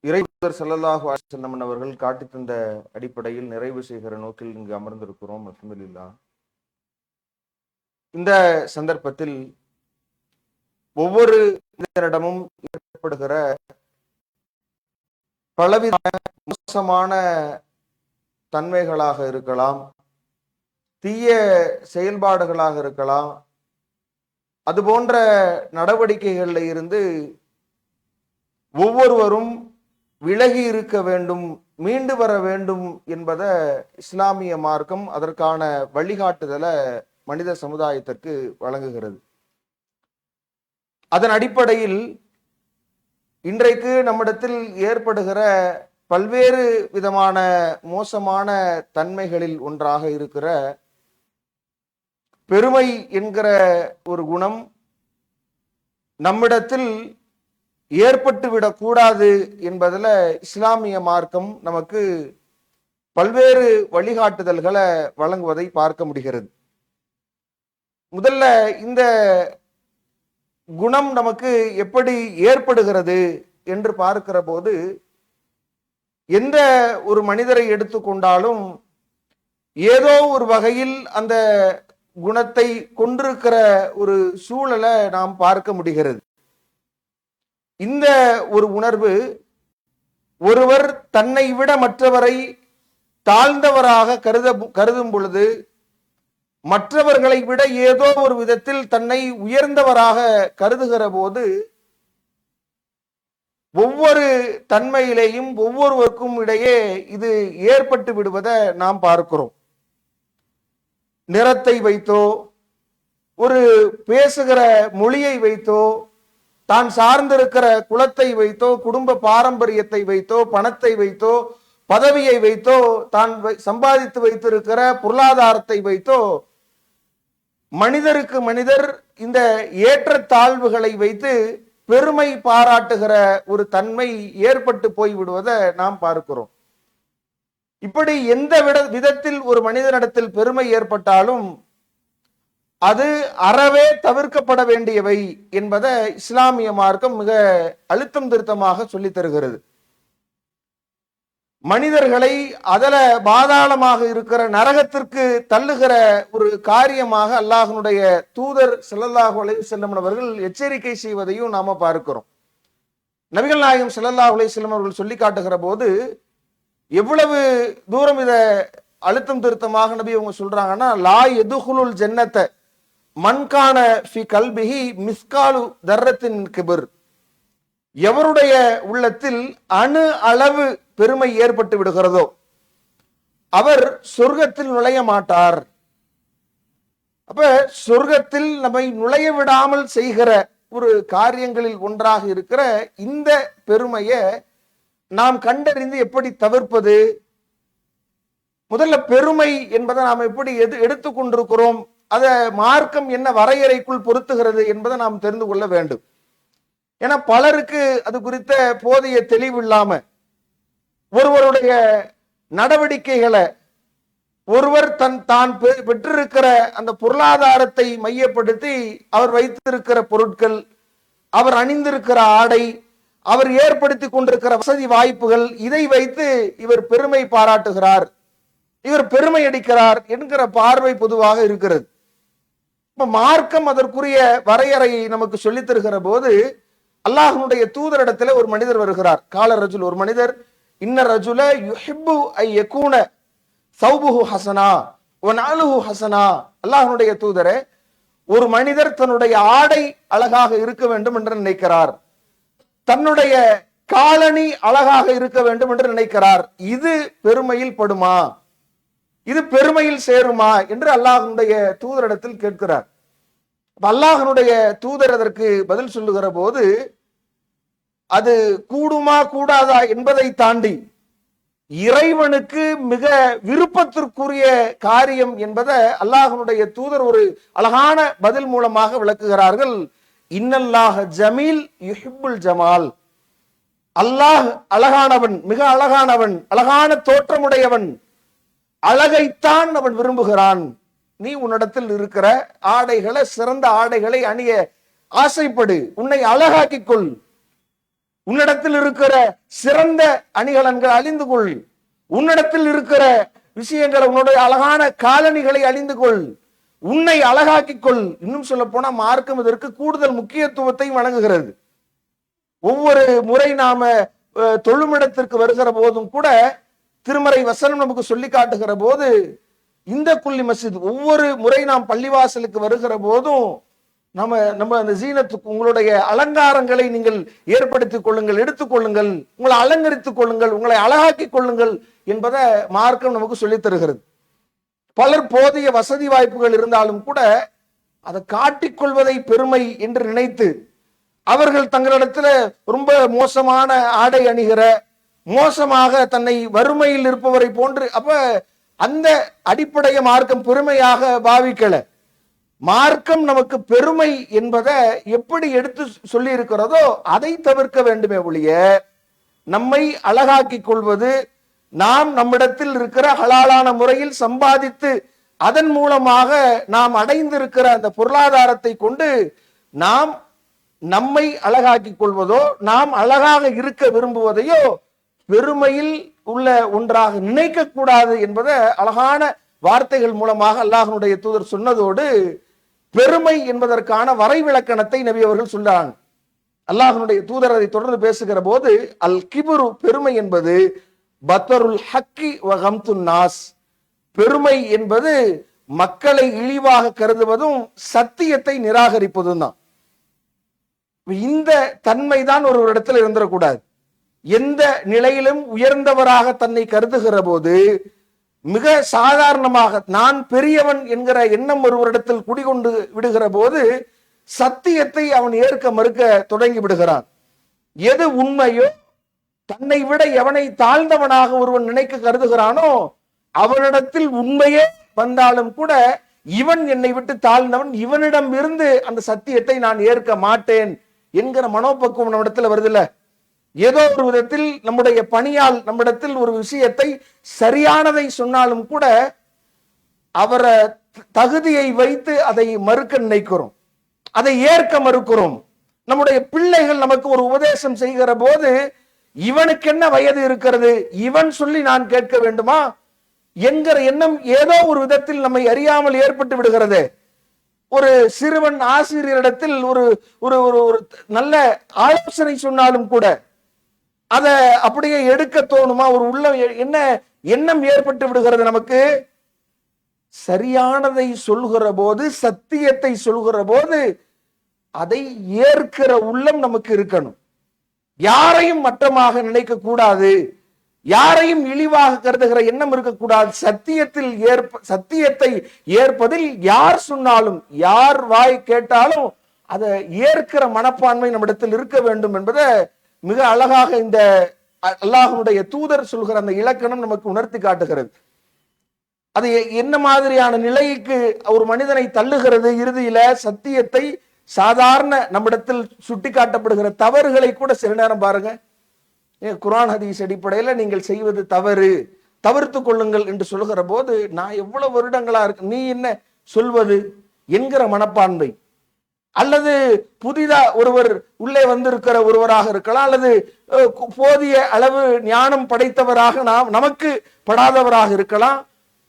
இறைத்தூதர் ஸல்லல்லாஹு அலைஹி வஸல்லம் அவர்கள் காட்டித் தந்த அடிப்படையில் நிறைவு செய்கிற நோக்கில் இங்கு அமர்ந்திருக்கிறோம். அல்ஹம்துலில்லாஹ். இந்த சந்தர்ப்பத்தில் ஒவ்வொரு மனிதனிடமும் ஏற்படுகிற பலவித மோசமான தன்மைகளாக இருக்கலாம், தீய செயல்பாடுகளாக இருக்கலாம், அது போன்ற நடவடிக்கைகளில் இருந்து ஒவ்வொருவரும் விலகி இருக்க வேண்டும், மீண்டு வர வேண்டும் என்பதை இஸ்லாமிய மார்க்கம் அதற்கான வழிகாட்டுதலை மனித சமுதாயத்திற்கு வழங்குகிறது. அதன் அடிப்படையில் இன்றைக்கு நம்மிடத்தில் ஏற்படுகிற பல்வேறு விதமான மோசமான தன்மைகளில் ஒன்றாக இருக்கிற பெருமை என்கிற ஒரு குணம் நம்மிடத்தில் ஏற்பட்டு விடக்கூடாது என்பதில் இஸ்லாமிய மார்க்கம் நமக்கு பல்வேறு வழிகாட்டுதல்களை வழங்குவதை பார்க்க முடிகிறது. முதல்ல இந்த குணம் நமக்கு எப்படி ஏற்படுகிறது என்று பார்க்கிற போது, எந்த ஒரு மனிதரை எடுத்துக்கொண்டாலும் ஏதோ ஒரு வகையில் அந்த குணத்தை கொண்டிருக்கிற ஒரு சூழலை நாம் பார்க்க முடிகிறது. இந்த ஒரு உணர்வு ஒருவர் தன்னை விட மற்றவரை தாழ்ந்தவராக கருதும் பொழுது, மற்றவர்களை விட ஏதோ ஒரு விதத்தில் தன்னை உயர்ந்தவராக கருதுகிற போது, ஒவ்வொரு தன்மையிலேயும் ஒவ்வொருவருக்கும் இடையே இது ஏற்பட்டு விடுவதை நாம் பார்க்கிறோம். நிறத்தை வைத்தோ, ஒரு பேசுகிற மொழியை வைத்தோ, தான் சார்ந்திருக்கிற குலத்தை வைத்தோ, குடும்ப பாரம்பரியத்தை வைத்தோ, பணத்தை வைத்தோ, பதவியை வைத்தோ, தான் சம்பாதித்து வைத்திருக்கிற பொருளாதாரத்தை வைத்தோ, மனிதருக்கு மனிதர் இந்த ஏற்றத்தாழ்வுகளை வைத்து பெருமை பாராட்டுகிற ஒரு தன்மை ஏற்பட்டு போய்விடுவதை நாம் பார்க்கிறோம். இப்படி எந்த விதத்தில் ஒரு மனிதனிடத்தில் பெருமை ஏற்பட்டாலும் அது அறவே தவிர்க்கப்பட வேண்டியவை என்பதை இஸ்லாமிய மார்க்கம் மிக அழுத்தம் திருத்தமாக சொல்லித் தருகிறது. மனிதர்களை அதல பாதாளமாக இருக்கிற நரகத்திற்கு தள்ளுகிற ஒரு காரியமாக அல்லாஹ்வுடைய தூதர் ஸல்லல்லாஹு அலைஹி வஸல்லம் அவர்கள் எச்சரிக்கை செய்வதையும் நாம பார்க்கிறோம். நபிகள் நாயகம் ஸல்லல்லாஹு அலைஹி வஸல்லம் அவர்கள் சொல்லி காட்டுகிற போது எவ்வளவு தூரம் இதை அழுத்தம் திருத்தமாக நபி அவங்க சொல்றாங்கன்னா, லா யதுகுலுல் ஜன்னத மன்கான ஃபி கல்பிஹி மிஸ்காலு தர்ரத்தின் கிபர். எவருடைய உள்ளத்தில் அணு அளவு பெருமை ஏற்பட்டு விடுகிறதோ அவர் சொர்க்கத்தில் நுழைய மாட்டார். அப்ப சொர்க்கத்தில் நம்மை நுழைய விடாமல் செய்கிற ஒரு காரியங்களில் ஒன்றாக இருக்கிற இந்த பெருமையை நாம் கண்டறிந்து எப்படி தவிர்ப்பது? முதல்ல பெருமை என்பதை நாம் எப்படி எடுத்துக்கொண்டிருக்கிறோம், அதை மார்க்கம் என்ன வரையறைக்குள் பொருத்துகிறது என்பதை நாம் தெரிந்து கொள்ள வேண்டும். ஏன்னா பலருக்கு அது குறித்த போதிய தெளிவு இல்லாம ஒருவருடைய நடவடிக்கைகளை, ஒருவர் தான் பெற்றிருக்கிற அந்த பொருளாதாரத்தை மையப்படுத்தி அவர் வைத்திருக்கிற பொருட்கள், அவர் அணிந்திருக்கிற ஆடை, அவர் ஏற்படுத்தி கொண்டிருக்கிற வசதி வாய்ப்புகள், இதை வைத்து இவர் பெருமை பாராட்டுகிறார், இவர் பெருமை அடிக்கிறார் என்கிற பார்வை பொதுவாக இருக்கிறது. இப்ப மார்க்கம் அதற்குரிய வரையறையை நமக்கு சொல்லித் தருகிற போது, அல்லாஹ்வுடைய தூதரிடத்துல ஒரு மனிதர் வருகிறார். கால ரஜுல், ஒரு மனிதர், இன்ன ரஜுல யுஹிப்பு ஐ யகூன சௌபுஹு ஹசனா வ நஅலுஹு ஹசனா. அல்லாஹ்வுடைய தூதரே, ஒரு மனிதர் தன்னுடைய ஆடை அழகாக இருக்க வேண்டும் என்று நினைக்கிறார், தன்னுடைய காலணி அழகாக இருக்க வேண்டும் என்று நினைக்கிறார். இது பெருமையில் படுமா, இது பெருமையில் சேருமா என்று அல்லாஹ்வுடைய தூதரிடத்தில் கேட்கிறார். அல்லாஹ்வுடைய தூதர் அதற்கு பதில் சொல்லுகிற போது, அது கூடுமா கூடாதா என்பதை தாண்டி இறைவனுக்கு மிக விருப்பத்திற்குரிய காரியம் என்பதை அல்லாஹ்வுடைய தூதர் ஒரு அழகான பதில் மூலமாக விளக்குகிறார்கள். இன்னல்லாஹ ஜமீல் யுஹிப்புல் ஜமால். அல்லாஹ் அழகானவன், மிக அழகானவன், அழகான தோற்றமுடையவன், அழகைத்தான் அவன் விரும்புகிறான். நீ உன்னிடத்தில் இருக்கிற ஆடைகளை, சிறந்த ஆடைகளை அணிய ஆசைப்படு, உன்னை அழகாக்கிக் கொள். உன்னிடத்தில் இருக்கிற சிறந்த அணிகலன்கள் அழிந்து கொள், உன்னிடத்தில் இருக்கிற விஷயங்களை, உன்னுடைய அழகான காலணிகளை அணிந்து கொள், உன்னை அழகாக்கிக் கொள். இன்னும் சொல்ல போனா மார்க்கம் இதற்கு கூடுதல் முக்கியத்துவத்தை வழங்குகிறது. ஒவ்வொரு முறை நாம தொழுமிடத்திற்கு வருகிற போதும் கூட திருமறை வசனம் நமக்கு சொல்லி காட்டுகிற போது, இந்த குல்லி மஸ்ஜித், ஒவ்வொரு முறை நாம் பள்ளிவாசலுக்கு வருகிற போதும் நம்ம அந்த ஜீனத்துக்கு, உங்களுடைய அலங்காரங்களை நீங்கள் ஏற்படுத்திக் கொள்ளுங்கள், எடுத்துக்கொள்ளுங்கள், உங்களை அலங்கரித்துக் கொள்ளுங்கள், உங்களை அழகாக்கிக் கொள்ளுங்கள் என்பதை மார்க்கம் நமக்கு சொல்லித் தருகிறது. பலர் போதிய வசதி வாய்ப்புகள் இருந்தாலும் கூட அதை காட்டிக்கொள்வதை பெருமை என்று நினைத்து அவர்கள் தங்களிடத்துல ரொம்ப மோசமான ஆடை அணிகிற, மோசமாக தன்னை வறுமையில் இருப்பவரை போன்று, அப்ப அந்த அடிப்படைய மார்க்கம் பெருமையாக பாவிக்கல. மார்க்கம் நமக்கு பெருமை என்பதை எப்படி எடுத்து சொல்லி இருக்கிறதோ அதை தவிர்க்க வேண்டுமே ஒழிய, நம்மை அழகாக்கிக் கொள்வது, நாம் நம்மிடத்தில் இருக்கிற ஹலாலான முறையில் சம்பாதித்து அதன் மூலமாக நாம் அடைந்திருக்கிற அந்த பொருளாதாரத்தை கொண்டு நாம் நம்மை அழகாக்கிக் கொள்வதோ, நாம் அழகாக இருக்க விரும்புவதையோ பெருமையில் உள்ள ஒன்றாக நினைக்க கூடாது என்பதை அழகான வார்த்தைகள் மூலமாக அல்லாஹ்வுடைய தூதர் சொன்னதோடு, பெருமை என்பதற்கான வரைவிலக்கணத்தை நபி அவர்கள் சொல்றாங்க. அல்லாஹ்வுடைய தூதர் அதை தொடர்ந்து பேசுகிற போது, அல் கிபுரு, பெருமை என்பது பத்ருல் ஹக்கி வ கம்துன் நாஸ், பெருமை என்பது மக்களை இழிவாக கருதுவதும் சத்தியத்தை நிராகரிப்பதும் தான். இந்த தன்மை தான் ஒரு இடத்துல இருந்துடக்கூடாது. எந்த நிலையிலும் உயர்ந்தவராக தன்னை கருதுகிற போது மிக சாதாரணமாக நான் பெரியவன் என்கிற எண்ணம் ஒருவரிடத்தில் குடிகொண்டு விடுகிற போது சத்தியத்தை அவன் ஏற்க மறுக்க தொடங்கி விடுகிறான். எது உண்மையோ, தன்னை விட எவனை தாழ்ந்தவனாக ஒருவன் நினைக்க கருதுகிறானோ அவனிடத்தில் உண்மையே வந்தாலும் கூட இவன் என்னை விட்டு தாழ்ந்தவன், இவனிடம் இருந்து அந்த சத்தியத்தை நான் ஏற்க மாட்டேன் என்கிற மனோபக்குவம் நம்மிடத்தில் வருதில்ல. ஏதோ ஒரு விதத்தில் நம்முடைய பணியால் நம்மிடத்தில் ஒரு விஷயத்தை சரியானதை சொன்னாலும் கூட அவரை தகுதியை வைத்து அதை மறுக்க நினைக்கிறோம், அதை ஏற்க மறுக்கிறோம். நம்முடைய பிள்ளைகள் நமக்கு ஒரு உபதேசம் செய்கிற போது, இவனுக்கு என்ன வயது இருக்கிறது, இவன் சொல்லி நான் கேட்க வேண்டுமா என்கிற எண்ணம் ஏதோ ஒரு விதத்தில் நம்மை அறியாமல் ஏற்பட்டு விடுகிறது. ஒரு சிறுவன் ஆசிரியரிடத்தில் ஒரு ஒரு ஒரு நல்ல ஆலோசனை சொன்னாலும் கூட அதை அப்படியே எடுக்க தோணுமா? ஒரு உள்ள என்ன எண்ணம் ஏற்பட்டு விடுகிறது நமக்கு? சரியானதை சொல்கிற போது, சத்தியத்தை சொல்கிற போது அதை ஏற்கிற உள்ளம் நமக்கு இருக்கணும். யாரையும் மட்டமாக நினைக்க கூடாது, யாரையும் இழிவாக கருதுகிற எண்ணம் இருக்கக்கூடாது. சத்தியத்தை ஏற்பதில் யார் சொன்னாலும், யார் வாய் கேட்டாலும் அதை ஏற்கிற மனப்பான்மை நம்மிடத்தில் இருக்க வேண்டும் என்பதை மிக அழகாக இந்த அல்லாஹ்வுடைய தூதர் சொல்கிற அந்த இலக்கணம் நமக்கு உணர்த்தி காட்டுகிறது. அது என்ன மாதிரியான நிலைக்கு ஒரு மனிதனை தள்ளுகிறது? இறுதியில சத்தியத்தை, சாதாரண நம்மிடத்தில் சுட்டி காட்டப்படுகிற தவறுகளை கூட சில நேரம் பாருங்க, குர்ஆன் ஹதீஸ் அடிப்படையில நீங்கள் செய்வது தவறு, தவிர்த்து கொள்ளுங்கள் என்று சொல்லுகிற போது, நான் எவ்வளவு வருடங்களா இருக்கு, நீ என்ன சொல்வது என்கிற மனப்பான்மை, அல்லது புதிதா ஒருவர் உள்ளே வந்திருக்கிற ஒருவராக இருக்கலாம், அல்லது போதிய அளவு ஞானம் படைத்தவராக நமக்கு படாதவராக இருக்கலாம்,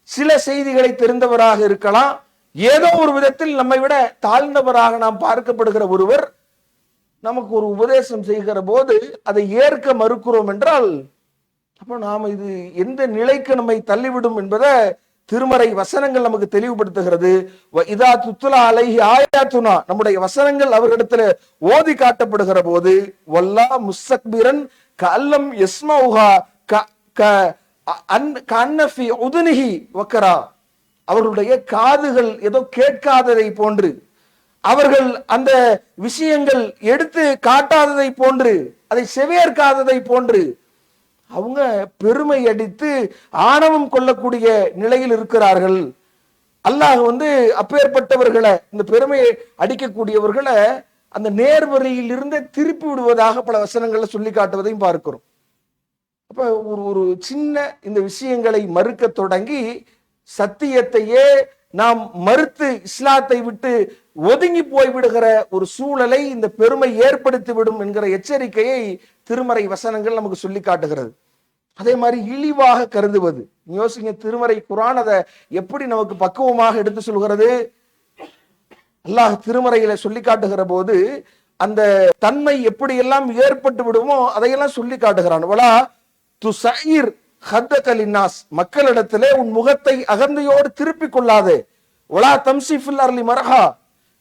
சில செய்திகளை தெரிந்தவராக இருக்கலாம், ஏதோ ஒரு விதத்தில் நம்மை விட தாழ்ந்தவராக நாம் பார்க்கப்படுகிற ஒருவர் நமக்கு ஒரு உபதேசம் செய்கிற போது அதை ஏற்க மறுக்கிறோம் என்றால், அப்போ நாம இது எந்த நிலைக்கு நம்மை தள்ளிவிடும் என்பதை திருமறை வசனங்கள் நமக்கு தெளிவுபடுத்துகிறது. இதா துத்துலா அலைஹி ஆயாத்துனா, நம்முடைய வசனங்கள் அவர்களிடத்துல ஓதி காட்டப்படுகிற போது, வல்லா முஸ்தக்பிரன் கல்லம் யஸ்மௌஹா கன்னஃபி உதுனிஹி வக்கரா, அவர்களுடைய காதுகள் ஏதோ கேட்காததை போன்று, அவர்கள் அந்த விஷயங்கள் எடுத்து காட்டாததை போன்று, அதை செவியேற்காததை போன்று அவங்க பெருமை அடித்து ஆணவம் கொள்ளக்கூடிய நிலையில் இருக்கிறார்கள். அல்லாஹ் அப்பேற்பட்டவர்களை, இந்த பெருமையை அடிக்கக்கூடியவர்களை அந்த நேர்வழியில் இருந்து திருப்பி விடுவதாக பல வசனங்களை சொல்லி காட்டுவதையும் பார்க்கிறோம். அப்ப ஒரு சின்ன இந்த விஷயங்களை மறுக்க தொடங்கி சத்தியத்தையே நாம் மறுத்து இஸ்லாத்தை விட்டு ஒதுங்கி போய்விடுகிற ஒரு சூழலை இந்த பெருமை ஏற்படுத்தி விடும் என்கிற எச்சரிக்கையை திருமறை வசனங்கள் நமக்கு சொல்லி காட்டுகிறது. அதே மாதிரி இழிவாக கருதுவது, யோசிங்க, திருமறை குர்ஆன் அதை எப்படி நமக்கு பக்குவமாக எடுத்து சொல்கிறது. அல்லாஹ் திருமறையில சொல்லி காட்டுகிற போது அந்த தன்மை எப்படி எல்லாம் ஏற்பட்டு விடுமோ அதையெல்லாம் சொல்லி காட்டுகிறான். வலா துஸைர் ஹத்தக லின்னாஸ், மக்களிடத்திலே உன் முகத்தை அகந்தையோடு திருப்பிக் கொள்ளாதே. வலா தம்சி ஃபில் அர்லி மர்ஹா,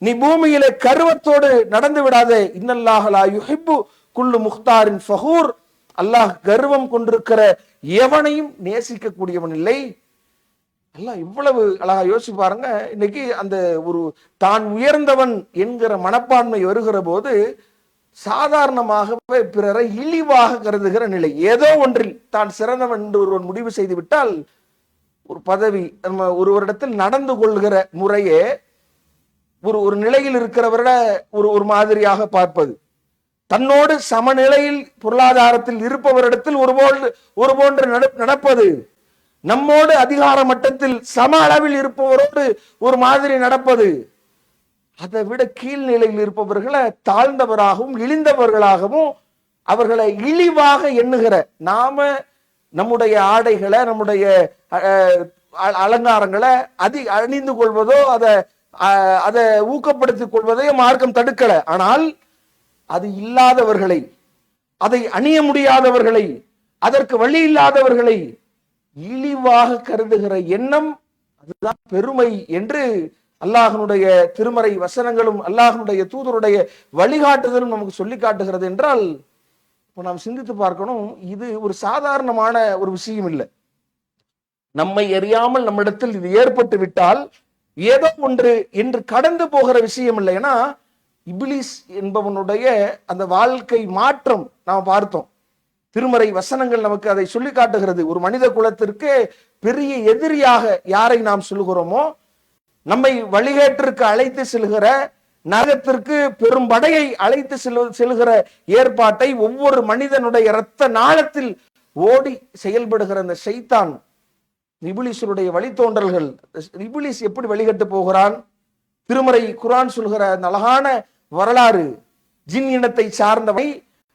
நீ பூமியிலே கருவத்தோடு நடந்து விடாதே. இன்னல்லாஹ லா யுஹிப்பு குல்லு முக்தாரின் ஃபஹூர், அல்லாஹ் கர்வம் கொண்டிருக்கிற எவனையும் நேசிக்க கூடியவன் இல்லை. எல்லாம் இவ்வளவு அழகா யோசிச்சு பாருங்க. இன்னைக்கு அந்த ஒரு தான் உயர்ந்தவன் என்கிற மனப்பான்மை வருகிற போது சாதாரணமாகவே பிறரை இழிவாக கருதுகிற நிலை. ஏதோ ஒன்றில் தான் சிறந்தவன் என்று ஒருவன் முடிவு செய்து விட்டால், ஒரு பதவி, நம்ம ஒருவரிடத்தில் நடந்து கொள்கிற முறையே ஒரு நிலையில் இருக்கிறவரை ஒரு மாதிரியாக பார்ப்பது, தன்னோடு சமநிலையில் பொருளாதாரத்தில் இருப்பவரிடத்தில் ஒரு போன்று நடப்பது, நம்மோடு அதிகார மட்டத்தில் சம அளவில் இருப்பவரோடு ஒரு மாதிரி நடப்பது, அதை விட கீழ்நிலையில் இருப்பவர்களை தாழ்ந்தவராகவும் இழிந்தவர்களாகவும் அவர்களை இழிவாக எண்ணுகிற, நாம நம்முடைய ஆடைகளை நம்முடைய அலங்காரங்களை அணிந்து கொள்வதோ அதை ஊக்கப்படுத்திக் கொள்வதையோ மார்க்கம் தடுக்கல. ஆனால் அது இல்லாதவர்களை, அதை அணிய முடியாதவர்களை, அதற்கு வழி இல்லாதவர்களை இழிவாக கருதுகிற எண்ணம், அதுதான் பெருமை என்று அல்லாஹ்வுடைய திருமறை வசனங்களும் அல்லாஹ்வுடைய தூதருடைய வழிகாட்டுதலும் நமக்கு சொல்லி காட்டுகிறது. என்றால் இப்போ நாம் சிந்தித்து பார்க்கணும், இது ஒரு சாதாரணமான ஒரு விஷயம் இல்லை. நம்மை அறியாமல் நம்மிடத்தில் இது ஏற்பட்டு விட்டால் ஏதோ ஒன்று என்று கடந்து போகிற விஷயம் இல்லை. ஏன்னா இப்லீஸ் என்பவனுடைய அந்த வாழ்க்கை மாற்றம் நாம் பார்த்தோம். திருமறை வசனங்கள் நமக்கு அதை சொல்லி காட்டுகிறது. ஒரு மனித குலத்திற்கு பெரிய எதிரியாக யாரை நாம் சொல்கிறோமோ, நம்மை வழிகேட்டிற்கு அழைத்து செல்கிற, நரகத்திற்கு பெரும் படையை அழைத்து செல்கிற ஏற்பாட்டை ஒவ்வொரு மனிதனுடைய இரத்த நாளத்தில் ஓடி செயல்படுகிற அந்த ஷைத்தான், இப்லீஸுடைய வழித்தோன்றல்கள். இப்லீஸ் எப்படி வழிகட்டு போகிறான்? திருமறை குர்ஆன் சொல்கிற அந்த அழகான வரலாறு, ஜின் இனத்தை சார்ந்தவை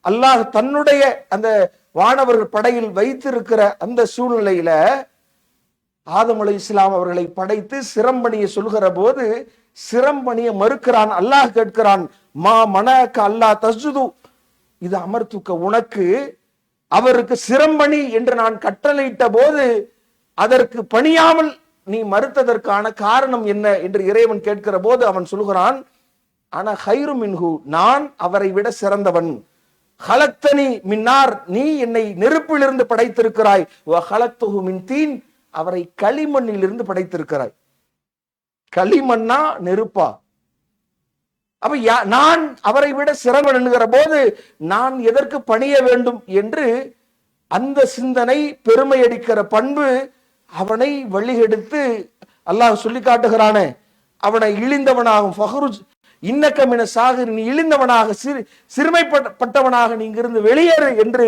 அல்லாஹ் தன்னுடைய அந்த வானவர்கள் படையில் வைத்திருக்கிற அந்த சூழ்நிலையில ஆதம் அலைஹிஸ்ஸலாம் அவர்களை படைத்து சிரம்பணியை சொல்கிற போது சிரம்பணியை மறுக்கிறான். அல்லாஹ் கேட்கிறான், மா மனக அல்லாஹ் தஸ்ஜுது, இது அமர்த்துக்க, உனக்கு அவருக்கு சிரம்பணி என்று நான் கட்டளையிட்ட போது அதற்கு பணியாமல் நீ மறுத்ததற்கான காரணம் என்ன என்று இறைவன் கேட்கிற போது அவன் சொல்கிறான், ஆனா ஹைரு மின்ஹு, நான் அவரை விட சிறந்தவன். ஹலக்தனி மின்னார், நீ என்னை நெருப்பிலிருந்து படைத்திருக்கிறாய். ஹலக்துஹு மின் தீன், அவரை களிமண்ணில் இருந்து படைத்திருக்கிறாய். களிமண்ணா நெருப்பா? அப்ப நான் அவரை விட சிறந்தவன் என்கிற போது நான் எதற்கு பணிய வேண்டும் என்று அந்த சிந்தனை, பெருமை அடிக்கிற பண்பு அவனை வழிகெடுத்து அல்லாஹ் சொல்லி காட்டுகிறானே, அவனை இழிந்தவனாகும். ஃபஹ்ருஜ் இன்னக்கமின சாகிர், நீ இழிந்தவனாக சிறுமைப்பட்டவனாக நீ இங்கிருந்து வெளியேறு என்று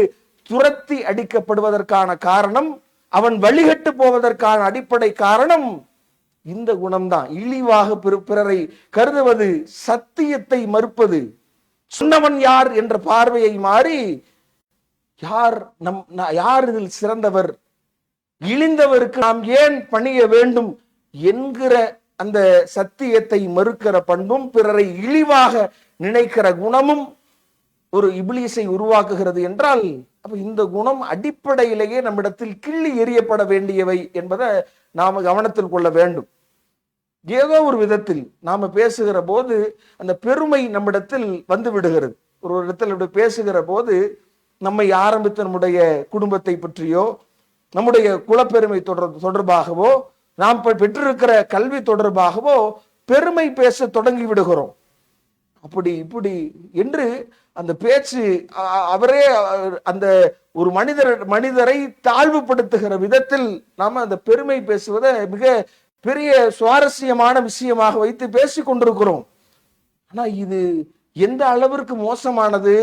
துரத்தி அடிக்கப்படுவதற்கான காரணம், அவன் வழிகட்டு போவதற்கான அடிப்படை காரணம் இந்த குணம்தான். இழிவாக பிறரை கருதுவது, சத்தியத்தை மறுப்பது, சொன்னவன் யார் என்ற பார்வையை மாறி யார் இதில் சிறந்தவர், இழிந்தவருக்கு நாம் ஏன் பணிய வேண்டும் என்கிற அந்த சத்தியத்தை மறுக்கிற பண்பும் பிறரை இழிவாக நினைக்கிற குணமும் ஒரு இப்லீஸை உருவாக்குகிறது. என்றால் அப்ப இந்த குணம் அடிப்படையிலேயே நம்மிடத்தில் கிள்ளி எறியப்பட வேண்டியவை என்பதை நாம கவனத்தில் கொள்ள வேண்டும். ஏதோ ஒரு விதத்தில் நாம பேசுகிற போது அந்த பெருமை நம்மிடத்தில் வந்து விடுகிறது. ஒரு இடத்தில் பேசுகிற போது நம்மை ஆரம்பித்த நம்முடைய குடும்பத்தை பற்றியோ, நம்முடைய குலப்பெருமை தொடர்பாகவோ, நாம் பெற்றிருக்கிற கல்வி தொடர்பாகவோ பெருமை பேச தொடங்கி விடுகிறோம். அப்படி இப்படி என்று அந்த பேச்சு அவரே அந்த ஒரு மனிதரை தாழ்வுபடுத்துகிற விதத்தில் நாம அந்த பெருமை பேசுவதை மிக பெரிய சுவாரஸ்யமான விஷயமாக வைத்து பேசிக் கொண்டிருக்கிறோம். ஆனா இது எந்த அளவிற்கு மோசமானது?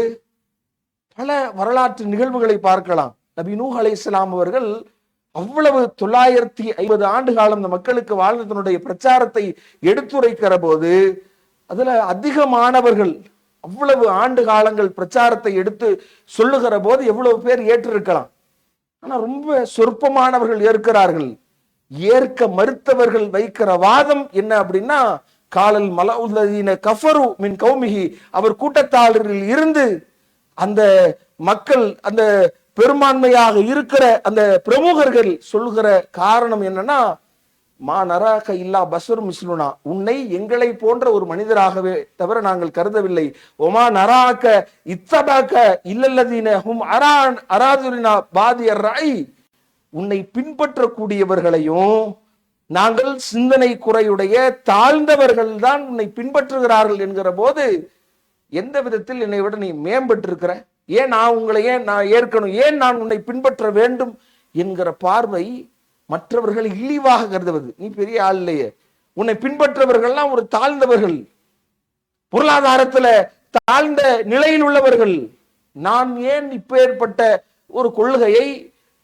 பல வரலாற்று நிகழ்வுகளை பார்க்கலாம். நபி நூஹ் அலைஹிஸ்ஸலாம் அவர்கள் அவ்வளவு 950 ஆண்டு காலம் இந்த மக்களுக்கு வாழ்ந்த தன்னுடைய பிரச்சாரத்தை எடுத்துரைக்கிற போது அதுல அதிகமானவர்கள் அவ்வளவு ஆண்டு காலங்கள் பிரச்சாரத்தை எடுத்து சொல்லுகிற போது எவ்வளவு பேர் ஏற்றிருக்கலாம். ஆனா ரொம்ப சொற்பமானவர்கள் ஏற்கிறார்கள். ஏற்க மறுத்தவர்கள் வைக்கிற வாதம் என்ன அப்படின்னா, காலல் மலஉல்லதீன கஃபரு மின் கௌமிஹி, அவர் கூட்டத்தாரில் இருந்து அந்த மக்கள், அந்த பெரும்பான்மையாக இருக்கிற அந்த பிரமுகர்கள் சொல்லுகிற காரணம் என்னன்னா, மா நராக இல்லா பஸ்வர் மிஸ்லுனா, உன்னை எங்களை போன்ற ஒரு மனிதராகவே தவிர நாங்கள் கருதவில்லை. ஒமா நராக இத்தபாக்க இல்லல்லதீன ஹும் அராதுரினா பாதியர் ராய், உன்னை பின்பற்றக்கூடியவர்களையும் நாங்கள் சிந்தனை குறையுடைய தாழ்ந்தவர்கள் தான் உன்னை பின்பற்றுகிறார்கள் என்கிற போது, எந்த விதத்தில் என்னை விட நீ மேம்பட்டிருக்கிற, ஏன் நான் உங்களை ஏன் நான் ஏற்கணும், ஏன் நான் உன்னை பின்பற்ற வேண்டும் என்கிற பார்வை மற்றவர்களை இழிவாக கருதுவது. நீ பெரிய ஆள் இல்லையே, உன்னை பின்பற்றவர்கள்லாம் ஒரு தாழ்ந்தவர்கள், பொருளாதாரத்துல தாழ்ந்த நிலையில் உள்ளவர்கள், நான் ஏன் இப்பேற்பட்ட ஒரு கொள்கையை,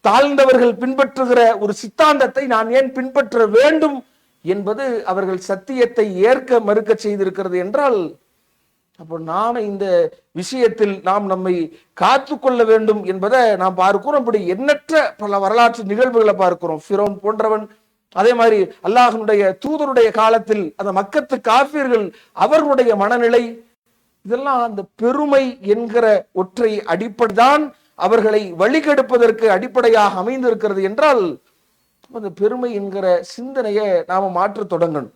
தாழ்ந்தவர்கள் பின்பற்றுகிற ஒரு சித்தாந்தத்தை நான் ஏன் பின்பற்ற வேண்டும் என்பது அவர்கள் சத்தியத்தை ஏற்க மறுக்க செய்திருக்கிறது என்றால், அப்போ நாம இந்த விஷயத்தில் நாம் நம்மை காத்து கொள்ள வேண்டும் என்பதை நாம் பார்க்கிறோம். அப்படி எண்ணற்ற பல வரலாற்று நிகழ்வுகளை பார்க்கிறோம். ஃபிரௌன் போன்றவன், அதே மாதிரி அல்லாஹ்வுடைய தூதருடைய காலத்தில் அந்த மக்கத்து காஃபிர்கள், அவர்களுடைய மனநிலை, இதெல்லாம் அந்த பெருமை என்கிற ஒற்றை அடிப்படைதான் அவர்களை வழிகெடுப்பதற்கு அடிப்படையாக அமைந்திருக்கிறது என்றால், அந்த பெருமை என்கிற சிந்தனையை நாம மாற்ற தொடங்கணும்.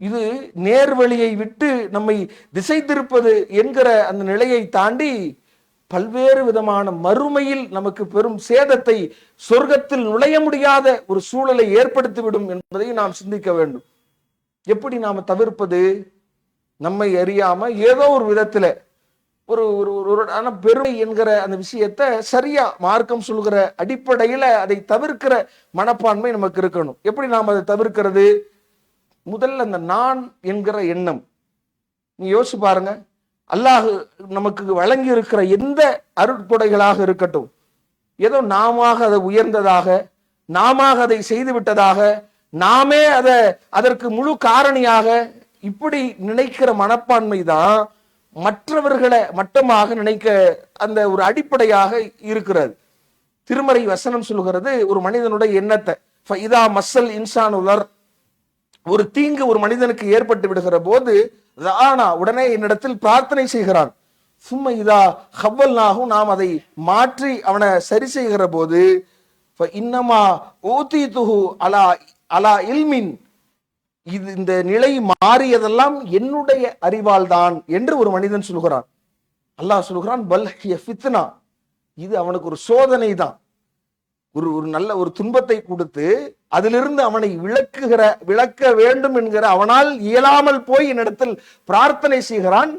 இது நேர்வழியை விட்டு நம்மை திசை திருப்பது என்கிற அந்த நிலையை தாண்டி பல்வேறு விதமான மறுமையில் நமக்கு பெரும் சேதத்தை, சொர்க்கத்தில் நுழைய முடியாத ஒரு சூழலை ஏற்படுத்திவிடும் என்பதை நாம் சிந்திக்க வேண்டும். எப்படி நாம தவிர்ப்பது? நம்மை அறியாம ஏதோ ஒரு விதத்துல ஒரு பெருமை என்கிற அந்த விஷயத்தை சரியா மார்க்கம் சொல்கிற அடிப்படையில அதை தவிர்க்கிற மனப்பான்மை நமக்கு இருக்கணும். எப்படி நாம் அதை தவிர்க்கிறது? முதல்ல அந்த நான் என்கிற எண்ணம், நீ யோசிச்சு பாருங்க. அல்லாஹ் நமக்கு வழங்கி இருக்கிற எந்த அருட்கொடைகளாக இருக்கட்டும், ஏதோ நாம அதை உயர்ந்ததாக, நாம அதை செய்து விட்டதாக, நாமே அதற்கு முழு காரணியாக இப்படி நினைக்கிற மனப்பான்மை தான் மற்றவர்களை மட்டமாக நினைக்க அந்த ஒரு அடிப்படையாக இருக்கிறது. திருமறை வசனம் சொல்கிறது ஒரு மனிதனுடைய எண்ணத்தை, இதா மஸ்ஸல் இன்சானுலர், ஒரு தீங்கு ஒரு மனிதனுக்கு ஏற்பட்டு விடுகிற போது உடனே என்னிடத்தில் பிரார்த்தனை செய்கிறான். சும்மா இதா ஹவ்வல்னாகும், நாம் அதை மாற்றி அவனை சரி செய்கிற போது இன்னமா ஊதீதுஹு அலா அலா இல்மின், இது இந்த நிலை மாறியதெல்லாம் என்னுடைய அறிவால் தான் என்று ஒரு மனிதன் சொல்கிறான். அல்லாஹ் சொல்கிறான் பல் ஹிய ஃபித்னா, இது அவனுக்கு ஒரு சோதனை தான். ஒரு நல்ல ஒரு துன்பத்தை கொடுத்து அதிலிருந்து அவனை விளக்க வேண்டும் என்கிற அவனால் இயலாமல் போய் என்னிடத்தில் பிரார்த்தனை செய்கிறான்.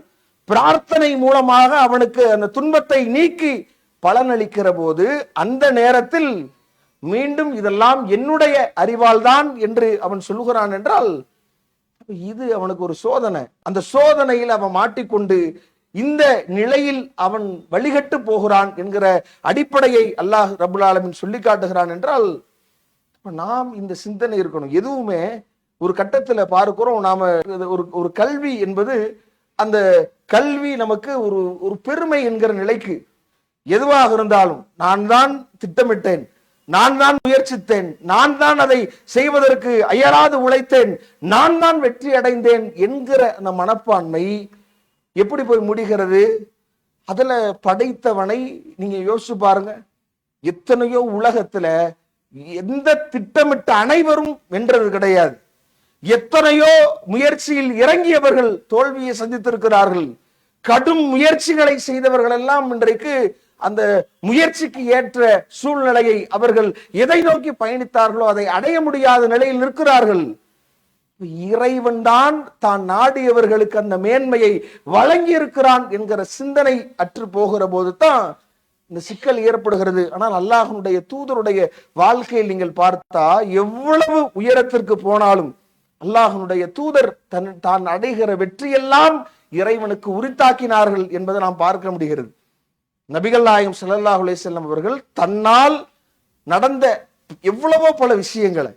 பிரார்த்தனை மூலமாக அவனுக்கு அந்த துன்பத்தை நீக்கி பலனளிக்கிற போது அந்த நேரத்தில் மீண்டும் இதெல்லாம் என்னுடைய அறிவால் தான் என்று அவன் சொல்லுகிறான் என்றால், இது அவனுக்கு ஒரு சோதனை. அந்த சோதனையில் அவன் மாட்டிக்கொண்டு இந்த நிலையில் அவன் வழிகட்டு போகிறான் என்கிற அடிப்படையை அல்லாஹ் ரப்புல் ஆலமீன் சொல்லி காட்டுகிறான் என்றால், நாம் இந்த சிந்தனை இருக்கணும். எதுவுமே ஒரு கட்டத்துல பார்க்கிறோம், நாம ஒரு கல்வி என்பது, அந்த கல்வி நமக்கு ஒரு பெருமை என்கிற நிலைக்கு, எதுவாக இருந்தாலும் நான் தான் திட்டமிட்டேன், நான் தான் முயற்சித்தேன், நான் தான் அதை செய்வதற்கு அயராது உழைத்தேன், நான் தான் வெற்றி அடைந்தேன் என்கிற அந்த மனப்பான்மை எப்படி போய் முடிகிறது? அதுல படைத்தவனை நீங்க யோசிச்சு பாருங்க. எத்தனையோ உலகத்துல எந்த திட்டமிட்ட அனைவரும் வென்றது கிடையாது. எத்தனையோ முயற்சியில் இறங்கியவர்கள் தோல்வியை சந்தித்திருக்கிறார்கள். கடும் முயற்சிகளை செய்தவர்கள் எல்லாம் இன்றைக்கு அந்த முயற்சிக்கு ஏற்ற சூழ்நிலையை அவர்கள் எதை நோக்கி பயணித்தார்களோ அதை அடைய முடியாத நிலையில் நிற்கிறார்கள். இறைவன் தான் தான் நாடியவர்களுக்கு அந்த மேன்மையை வழங்கி இருக்கிறான் என்கிற சிந்தனை அற்று போகிற போது தான் இந்த சிக்கல் ஏற்படுகிறது. ஆனால் அல்லாஹ்வுடைய தூதருடைய வாழ்க்கையில் நீங்கள் பார்த்தா எவ்வளவு உயரத்திற்கு போனாலும் அல்லாஹ்வுடைய தூதர் தான் அடைகிற வெற்றியெல்லாம் இறைவனுக்கு உரித்தாக்கினார்கள் என்பதை நாம் பார்க்க முடிகிறது. நபிகள் நாயகம் ஸல்லல்லாஹு அலைஹி வஸல்லம் அவர்கள் தன்னால் நடந்த எவ்வளவோ பல விஷயங்களை,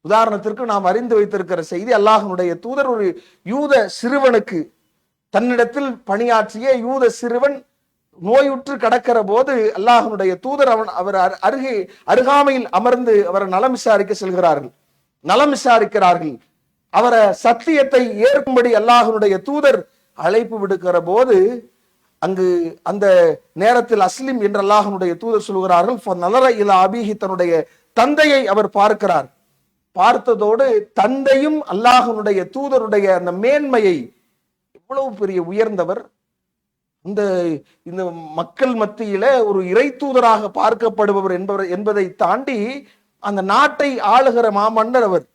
உதாரணத்திற்கு நாம் அறிந்து வைத்திருக்கிற செய்தி, அல்லாஹ்வுடைய தூதர் ஒரு யூத சிறுவனுக்கு தன்னிடத்தில் பணியாற்றிய யூத சிறுவன் நோயுற்று கடக்கிற போது அல்லாஹ்வுடைய தூதர் அவர் அருகாமையில் அமர்ந்து அவரை நலம் விசாரிக்க செல்கிறார்கள். நலம் விசாரிக்கிறார்கள். அவரை சத்தியத்தை ஏற்கும்படி அல்லாஹ்வுடைய தூதர் அழைப்பு விடுக்கிற போது அங்கு அந்த நேரத்தில் அஸ்லிம் என்று அல்லாஹ்வுடைய தூதர் சொல்கிறார்கள். நலர இலா அபிஹி, தன்னுடைய தந்தையை அவர் பார்க்கிறார். பார்த்ததோடு தந்தையும் அல்லாஹ்வுடைய தூதருடைய அந்த மேன்மையை, எவ்வளவு பெரிய உயர்ந்தவர், இந்த மக்கள் மத்தியில ஒரு இறை தூதராக பார்க்கப்படுபவர் என்பதை தாண்டி அந்த நாட்டை ஆளுகிற மாமன்னர் அவர்.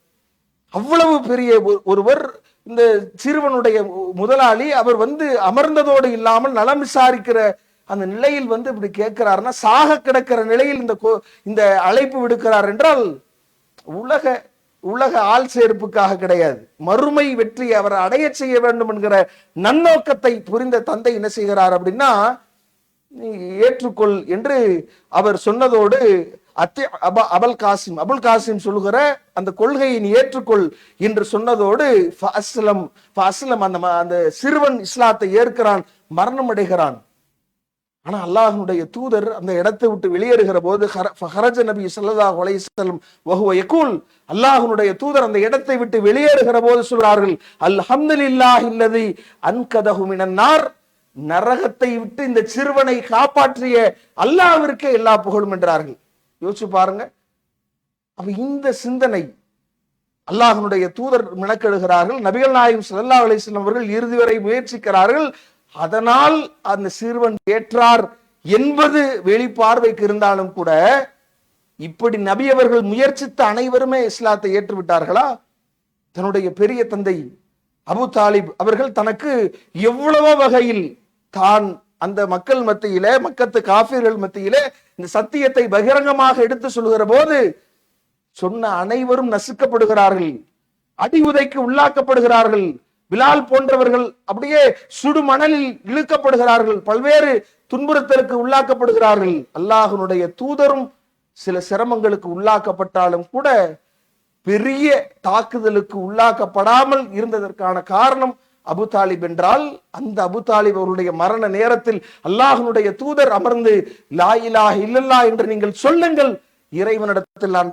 அவ்வளவு பெரிய ஒருவர், இந்த சிறுவனுடைய முதலாளி. அவர் அமர்ந்ததோடு இல்லாமல் நலம் விசாரிக்கிற அந்த நிலையில் இப்படி கேட்கிறாருன்னா, சாக கிடக்கிற நிலையில் இந்த அழைப்பு விடுக்கிறார் என்றால் உலக ஆள் சேர்ப்புக்காக கிடையாது, மறுமை வெற்றியை அவர் அடைய செய்ய வேண்டும் என்கிற நன்னோக்கத்தை புரிந்த தந்தை என்ன செய்கிறார் அப்படின்னா, நீ ஏற்றுக்கொள் என்று அவர் சொன்னதோடு அபுல் காசிம் சொல்லுகிற அந்த கொள்கையை நீ ஏற்றுக்கொள் என்று சொன்னதோடு அந்த சிறுவன் இஸ்லாத்தை ஏற்கிறான், மரணம் அடைகிறான். ஆனா அல்லாஹ்வுடைய தூதர் அந்த இடத்தை விட்டு வெளியேறுகிற போது ஃபஹரஜ நபி ஸல்லல்லாஹு அலைஹி வஸல்லம் வஹுவ யகூல், அல்லாஹ்வுடைய தூதர் அந்த இடத்தை விட்டு வெளியேறுகிற போது சொல்றார்கள், அல்ஹம்துலில்லாஹி அல்லதி அன்கதஹு மினன் நார், நரகத்தை விட்டு இந்த சிறுவனை காப்பாற்றிய அல்லாஹ்விற்கே எல்லா புகழும் என்றார்கள். யோசிச்சு பாருங்க. அப்ப இந்த சிந்தனை அல்லாஹ்வுடைய தூதர் மினக்கெடுகிறார்கள். நபிகள் நாயகம் ஸல்லல்லாஹு அலைஹி வஸல்லம் அவர்கள் இறுதி வரை முயற்சிக்கிறார்கள். அதனால் அந்த சிறுவன் ஏற்றார் என்பது வெளிப்பார்வைக்கு இருந்தாலும் கூட, இப்படி நபி அவர்கள் முயற்சித்த அனைவருமே இஸ்லாத்தை ஏற்றுவிட்டார்களா? தன்னுடைய பெரிய தந்தை அபு தாலிப் அவர்கள் தனக்கு எவ்வளவோ வகையில் தான் அந்த மக்கள் மத்தியிலே, மக்கத்து காஃபிர்கள் மத்தியிலே இந்த சத்தியத்தை பகிரங்கமாக எடுத்து சொல்லுகிற போது சொன்ன அனைவரும் நசுக்கப்படுகிறார்கள், அடி உதைக்கு உள்ளாக்கப்படுகிறார்கள். பிலால் போன்றவர்கள் அப்படியே சுடு மணலில் இழுக்கப்படுகிறார்கள், பல்வேறு துன்புறுத்தலுக்கு உள்ளாக்கப்படுகிறார்கள். அல்லாஹ்வுடைய தூதரும் சில சிரமங்களுக்கு உள்ளாக்கப்பட்டாலும் கூட பெரிய தாக்குதலுக்கு உள்ளாக்கப்படாமல் இருந்ததற்கான காரணம் அபு தாலிப் என்றால், அந்த அபு தாலிப் அவருடைய மரண நேரத்தில் அல்லாஹ்வுடைய தூதர் அமர்ந்து லா இலாஹ இல்லல்லாஹ் என்று நீங்கள் சொல்லுங்கள், இறைவனிடத்தில் நான்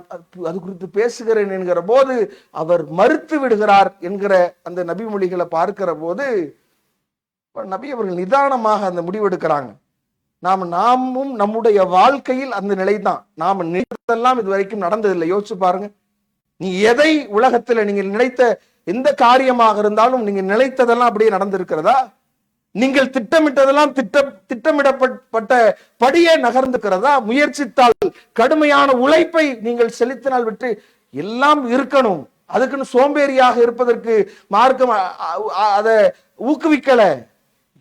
அது குறித்து பேசுகிறேன் என்கிற போது அவர் மறுத்து விடுகிறார் என்கிற அந்த நபி மொழிகளை பார்க்கிற போது நபி அவர்கள் நிதானமாக அந்த முடிவெடுக்கிறாங்க. நாமும் நம்முடைய வாழ்க்கையில் அந்த நிலை தான். நாம நினைத்ததெல்லாம் இது வரைக்கும் நடந்ததில்லை. யோசிச்சு பாருங்க. நீ எதை உலகத்துல நீங்க நினைத்த எந்த காரியமாக இருந்தாலும் நீங்க நினைத்ததெல்லாம் அப்படியே நடந்திருக்கிறதா? நீங்கள் திட்டமிட்டதெல்லாம் திட்டமிடப்பட்ட படியே நகர்ந்துக்கிறதா? முயற்சித்தால், கடுமையான உழைப்பை நீங்கள் செலுத்தினால் விட்டு எல்லாம் இருக்கணும். அதுக்குன்னு சோம்பேறியாக இருப்பதற்கு மார்க்கம் அதை ஊக்குவிக்கல.